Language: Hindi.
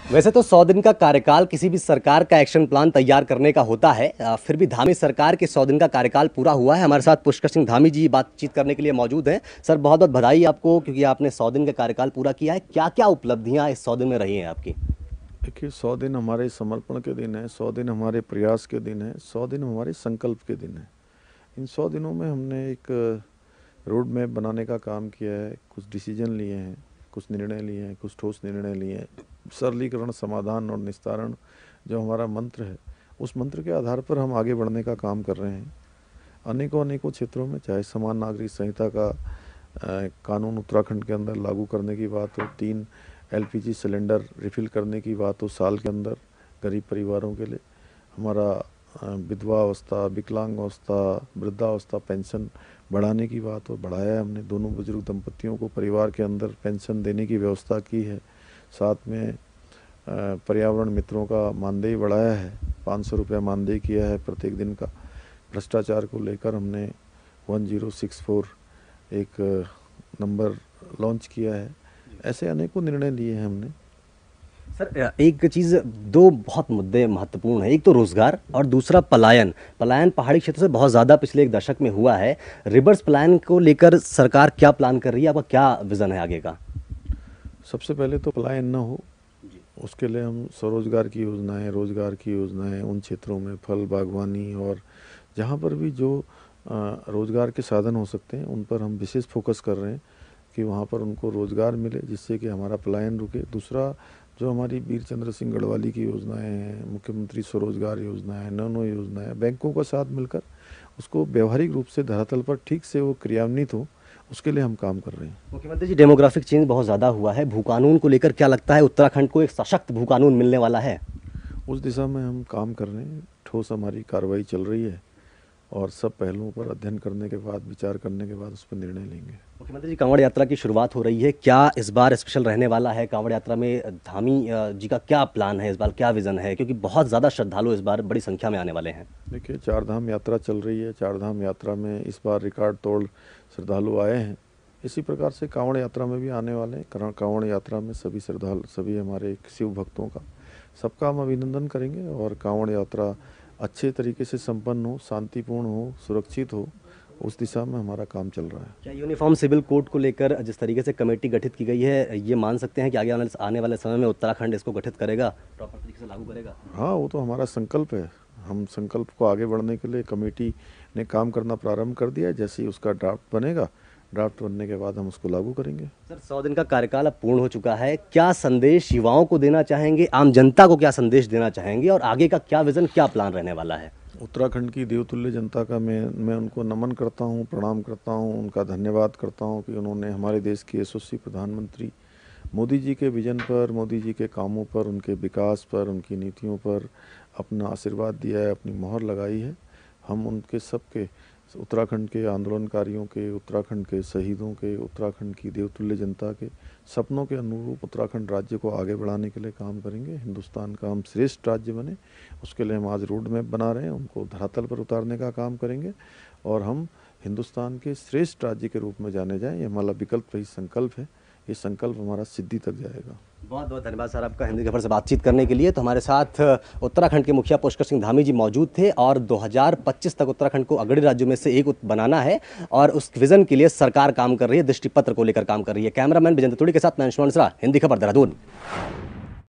वैसे तो 100 दिन का कार्यकाल किसी भी सरकार का एक्शन प्लान तैयार करने का होता है। फिर भी धामी सरकार के 100 दिन का कार्यकाल पूरा हुआ है। हमारे साथ पुष्कर सिंह धामी जी बातचीत करने के लिए मौजूद हैं। सर, बहुत बहुत बधाई आपको, क्योंकि आपने 100 दिन का कार्यकाल पूरा किया है। क्या क्या उपलब्धियां इस 100 दिन में रही हैं आपकी? देखिए, 100 दिन हमारे समर्पण के दिन है, 100 दिन हमारे प्रयास के दिन है, 100 दिन हमारे संकल्प के दिन है। इन 100 दिनों में हमने एक रोड मैप बनाने का काम किया है, कुछ डिसीजन लिए हैं, कुछ निर्णय लिए हैं, कुछ ठोस निर्णय लिए हैं। सरलीकरण, समाधान और निस्तारण जो हमारा मंत्र है, उस मंत्र के आधार पर हम आगे बढ़ने का काम कर रहे हैं। अनेकों क्षेत्रों में, चाहे समान नागरिक संहिता का कानून उत्तराखंड के अंदर लागू करने की बात हो, 3 एलपीजी सिलेंडर रिफ़िल करने की बात हो साल के अंदर गरीब परिवारों के लिए, हमारा विधवा अवस्था, विकलांग अवस्था, वृद्धावस्था पेंशन बढ़ाने की बात हो, बढ़ाया है हमने। दोनों बुजुर्ग दंपतियों को परिवार के अंदर पेंशन देने की व्यवस्था की है। साथ में पर्यावरण मित्रों का मानदेय बढ़ाया है, 500 रुपया मानदेय किया है प्रत्येक दिन का। भ्रष्टाचार को लेकर हमने 1064 एक नंबर लॉन्च किया है। ऐसे अनेकों निर्णय लिए हैं हमने। सर, एक चीज़, दो बहुत मुद्दे महत्वपूर्ण हैं। एक तो रोजगार और दूसरा पलायन। पलायन पहाड़ी क्षेत्र से बहुत ज़्यादा पिछले एक दशक में हुआ है। रिवर्स पलायन को लेकर सरकार क्या प्लान कर रही है? आपका क्या विज़न है आगे का? सबसे पहले तो पलायन न हो, उसके लिए हम स्वरोजगार की योजनाएं, रोजगार की योजनाएं उन क्षेत्रों में फल, बागवानी और जहां पर भी जो रोजगार के साधन हो सकते हैं उन पर हम विशेष फोकस कर रहे हैं कि वहां पर उनको रोजगार मिले, जिससे कि हमारा पलायन रुके। दूसरा, जो हमारी वीर चंद्र सिंह गढ़वाली की योजनाएं हैं, मुख्यमंत्री स्वरोजगार योजना है, नैनो योजना है, बैंकों का साथ मिलकर उसको व्यवहारिक रूप से धरातल पर ठीक से वो क्रियान्वित हो, उसके लिए हम काम कर रहे हैं। मुख्यमंत्री जी, डेमोग्राफिक चेंज बहुत ज़्यादा हुआ है। भू कानून को लेकर क्या लगता है, उत्तराखंड को एक सशक्त भू कानून मिलने वाला है? उस दिशा में हम काम कर रहे हैं, ठोस हमारी कार्रवाई चल रही है और सब पहलुओं पर अध्ययन करने के बाद, विचार करने के बाद उस पर निर्णय लेंगे। मुख्यमंत्री जी, कांवड़ यात्रा की शुरुआत हो रही है। क्या इस बार स्पेशल रहने वाला है कांवड़ यात्रा में? धामी जी का क्या प्लान है इस बार, क्या विज़न है? क्योंकि बहुत ज़्यादा श्रद्धालु इस बार बड़ी संख्या में आने वाले हैं। देखिए, 4 धाम यात्रा चल रही है। 4 धाम यात्रा में इस बार रिकॉर्ड तोड़ श्रद्धालु आए हैं। इसी प्रकार से कांवड़ यात्रा में भी आने वाले हैं। कांवड़ यात्रा में सभी श्रद्धालु, सभी हमारे शिव भक्तों का, सबका हम अभिनंदन करेंगे और कांवड़ यात्रा अच्छे तरीके से संपन्न हो, शांतिपूर्ण हो, सुरक्षित हो, उस दिशा में हमारा काम चल रहा है। क्या यूनिफॉर्म सिविल कोड को लेकर जिस तरीके से कमेटी गठित की गई है, ये मान सकते हैं कि आगे आने वाले समय में उत्तराखंड इसको गठित करेगा, प्रॉपर तरीके से लागू करेगा? हाँ, वो तो हमारा संकल्प है। हम संकल्प को आगे बढ़ने के लिए कमेटी ने काम करना प्रारंभ कर दिया है। जैसे ही उसका ड्राफ्ट बनेगा, ड्राफ्ट बनने के बाद हम उसको लागू करेंगे। सर, 100 दिन का कार्यकाल अब पूर्ण हो चुका है। क्या संदेश युवाओं को देना चाहेंगे, आम जनता को क्या संदेश देना चाहेंगे, और आगे का क्या विज़न, क्या प्लान रहने वाला है? उत्तराखंड की देवतुल्य जनता का मैं उनको नमन करता हूँ, प्रणाम करता हूँ, उनका धन्यवाद करता हूँ कि उन्होंने हमारे देश के यशस्वी प्रधानमंत्री मोदी जी के विजन पर, मोदी जी के कामों पर, उनके विकास पर, उनकी नीतियों पर अपना आशीर्वाद दिया है, अपनी मोहर लगाई है। हम उनके सबके, उत्तराखंड के आंदोलनकारियों के, उत्तराखंड के शहीदों के, उत्तराखंड की देवतुल्य जनता के सपनों के अनुरूप उत्तराखंड राज्य को आगे बढ़ाने के लिए काम करेंगे। हिंदुस्तान का हम श्रेष्ठ राज्य बने, उसके लिए हम आज रोड मैप बना रहे हैं, उनको धरातल पर उतारने का काम करेंगे और हम हिंदुस्तान के श्रेष्ठ राज्य के रूप में जाने जाएँ। ये हमारा विकल्प रही संकल्प है, ये संकल्प हमारा सिद्धि तक जाएगा। बहुत बहुत धन्यवाद सर आपका हिंदी खबर से बातचीत करने के लिए। तो हमारे साथ उत्तराखंड के मुखिया पुष्कर सिंह धामी जी मौजूद थे, और 2025 तक उत्तराखंड को अग्रणी राज्यों में से एक बनाना है और उस विजन के लिए सरकार काम कर रही है, दृष्टि पत्र को लेकर काम कर रही है। कैमरामैन विजेंद्र तुड़ी के साथ मैं अंशुमान मिश्रा, हिंदी खबर, देहरादून।